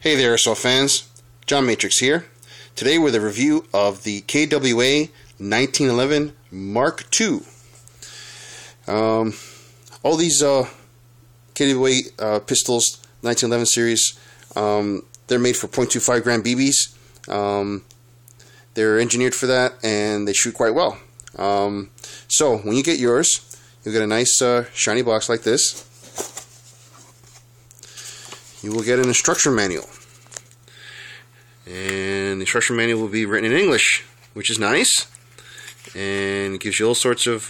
Hey there, Airsoft fans. John Matrix here. Today with a review of the KWA 1911 Mark II. All these KWA pistols, 1911 series, they're made for .25 gram BBs. They're engineered for that, and they shoot quite well. So when you get yours, you'll get a nice shiny box like this. You will get an instruction manual, and the instruction manual will be written in English, which is nice, and it gives you all sorts of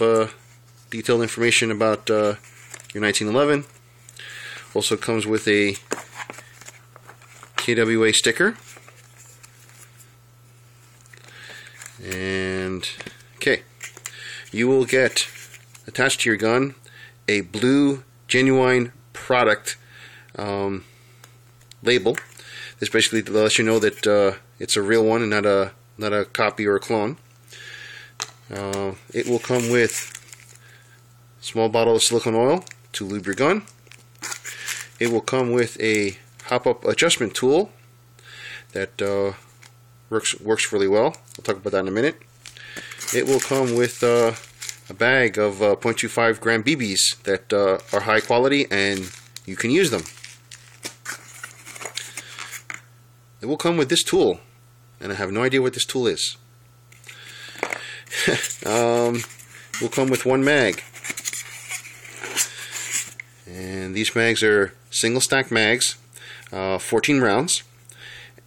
detailed information about your 1911. Also comes with a KWA sticker, and okay, you will get attached to your gun a blue genuine product label. This basically lets you know that it's a real one and not a copy or a clone. It will come with a small bottle of silicone oil to lube your gun. It will come with a hop-up adjustment tool that works really well. We'll talk about that in a minute. It will come with a bag of .25 gram BBs that are high quality and you can use them. It will come with this tool, and I have no idea what this tool is. It will come with one mag, and these mags are single stack mags, 14 rounds.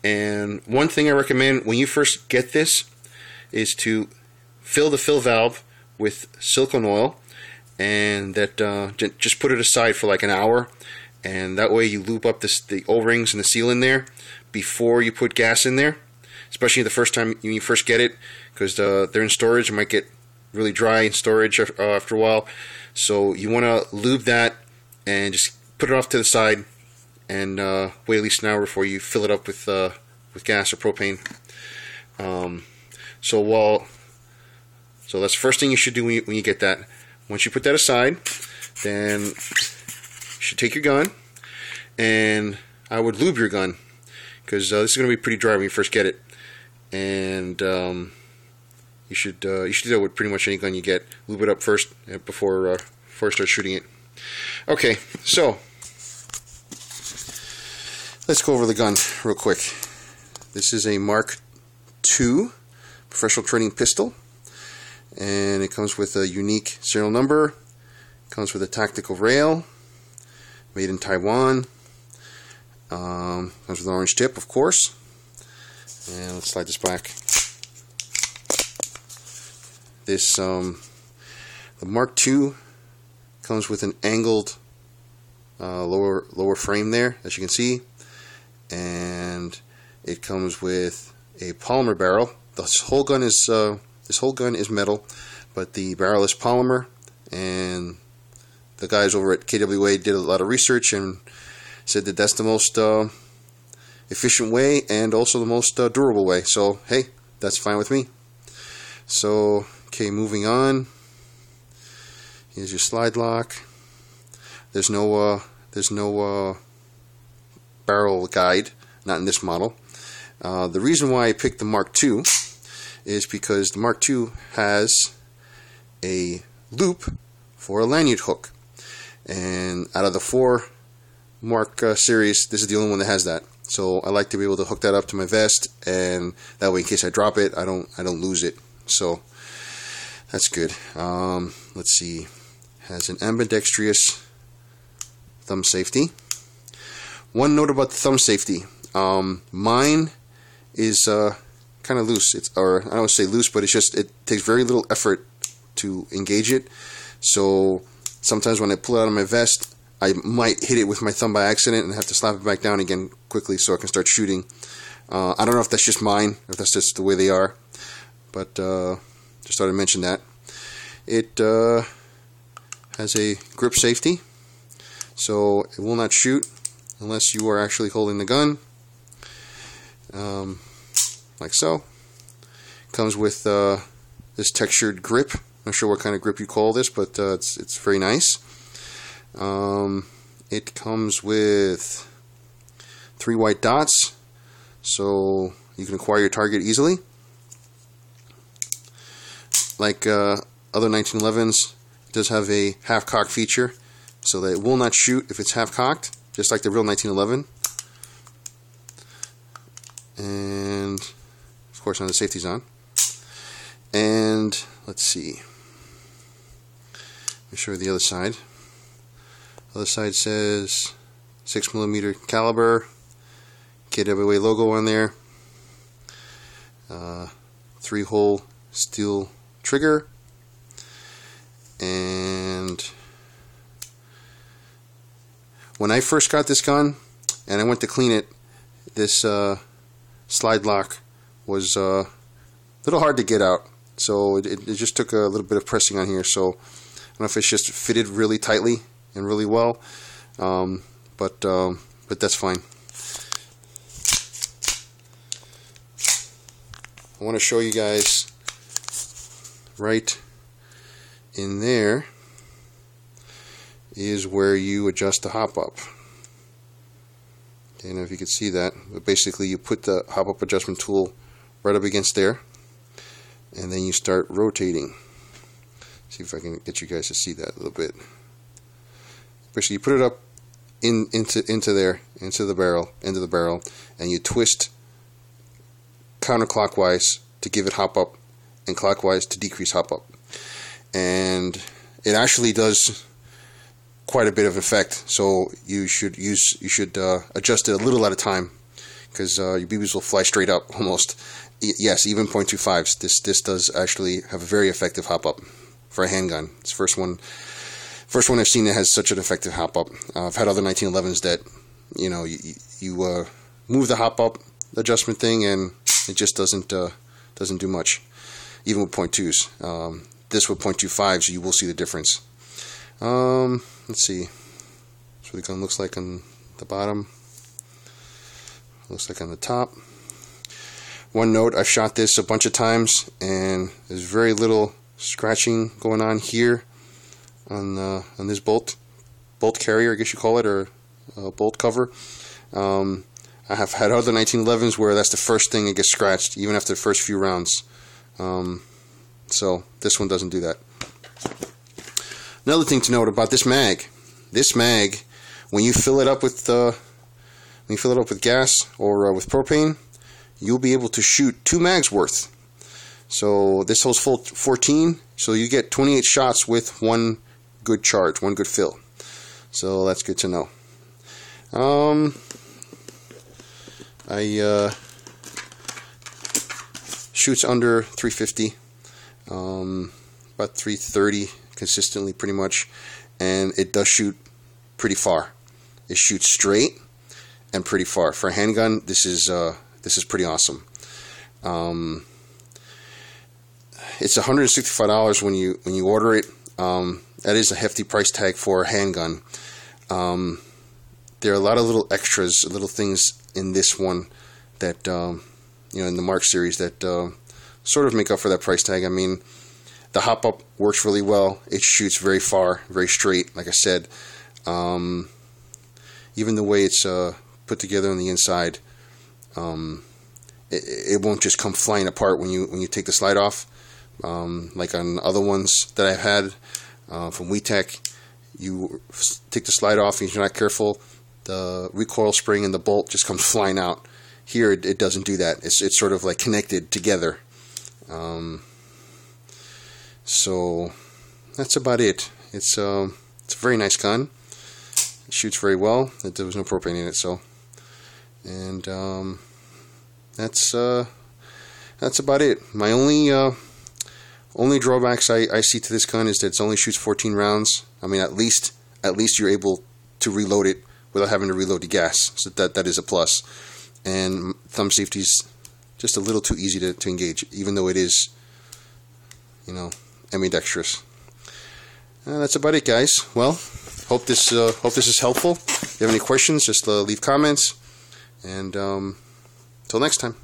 And one thing I recommend when you first get this is to fill the fill valve with silicone oil, and that just put it aside for like an hour, and that way you lube up the O-rings and the seal in there before you put gas in there, especially the first time when you first get it, because they're in storage. It might get really dry in storage after a while, so you want to lube that and just put it off to the side and wait at least an hour before you fill it up with gas or propane. So that's the first thing you should do when you get that. Once you put that aside, then you should take your gun, and I would lube your gun, because this is going to be pretty dry when you first get it, and you should do that with pretty much any gun you get. Lube it up first before you start shooting it. Okay, so let's go over the gun real quick. This is a Mark II professional training pistol, and it comes with a unique serial number. It comes with a tactical rail, made in Taiwan. Comes with an orange tip, of course. And let's slide this back. This the Mark II comes with an angled lower frame there, as you can see, and it comes with a polymer barrel. This whole gun is metal, but the barrel is polymer, and the guys over at KWA did a lot of research and said that that's the most efficient way and also the most durable way. So hey, that's fine with me. So okay, moving on. Here's your slide lock. There's no barrel guide, not in this model. The reason why I picked the Mark II is because the Mark II has a loop for a lanyard hook, and out of the 4 Mark series, this is the only one that has that. So I like to be able to hook that up to my vest, and that way in case I drop it, I don't lose it. So that's good. Let's see. Has an ambidextrous thumb safety. One note about the thumb safety. Mine is kind of loose. I don't want to say loose, but it takes very little effort to engage it. So sometimes when I pull it out of my vest, I might hit it with my thumb by accident and have to slap it back down again quickly so I can start shooting. I don't know if that's just mine, if that's just the way they are, but just thought I'd mention that. It has a grip safety, so it will not shoot unless you are actually holding the gun, like so. Comes with this textured grip. I'm not sure what kind of grip you call this, but it's very nice. It comes with 3 white dots, so you can acquire your target easily. Like other 1911s, it does have a half-cock feature, so that it will not shoot if it's half-cocked, just like the real 1911. And of course, now the safety's on. And let's see. Let me show you the other side. The other side says 6mm caliber, KWA logo on there, 3-hole steel trigger, and when I first got this gun and I went to clean it, this slide lock was a little hard to get out, so it just took a little bit of pressing on here. So I don't know if it's just fitted really tightly and really well, but that's fine. I want to show you guys right in there is where you adjust the hop up. I don't know if you can see that, but basically you put the hop up adjustment tool right up against there, and then you start rotating. See if I can get you guys to see that a little bit. Basically, you put it up into the barrel, and you twist counterclockwise to give it hop up, and clockwise to decrease hop up. And it actually does quite a bit of effect, so you should adjust it a little at a time, because your BBs will fly straight up almost. Yes, even .25s. This does actually have a very effective hop up for a handgun. It's the first one I've seen that has such an effective hop up. I've had other 1911s that you move the hop up adjustment thing and it just doesn't do much, even with .2s. This with .25s, you will see the difference. Let's see. That's what the gun looks like on the bottom. Looks like on the top. One note: I've shot this a bunch of times, and there's very little scratching going on here on this bolt carrier, I guess you call it, or bolt cover. I have had other 1911s where that's the first thing that gets scratched, even after the first few rounds. So this one doesn't do that. Another thing to note about this mag, when you fill it up with gas or with propane, you'll be able to shoot 2 mags worth. So this holds full 14, so you get 28 shots with one good charge, one good fill. So that's good to know. I shoots under 350, about 330 consistently, pretty much, and it does shoot pretty far. It shoots straight and pretty far. For a handgun, this is pretty awesome. It's $165 when you order it. That is a hefty price tag for a handgun. There are a lot of little extras, little things in this one that in the Mark series that sort of make up for that price tag. I mean, the hop up works really well. It shoots very far, very straight. Like I said, even the way it's put together on the inside, it won't just come flying apart when you take the slide off. Like on other ones that I've had from WeTech, you take the slide off and if you're not careful, the recoil spring and the bolt just comes flying out. Here it doesn't do that. It's sort of like connected together. So that's about it. It's a very nice gun. It shoots very well. There was no propane in it, so. And that's about it. My only drawbacks I see to this gun is that it only shoots 14 rounds. I mean, at least you're able to reload it without having to reload the gas. So that is a plus. And thumb safety's just a little too easy to engage, even though it is, ambidextrous. That's about it, guys. Well, hope this is helpful. If you have any questions, just leave comments. And till next time.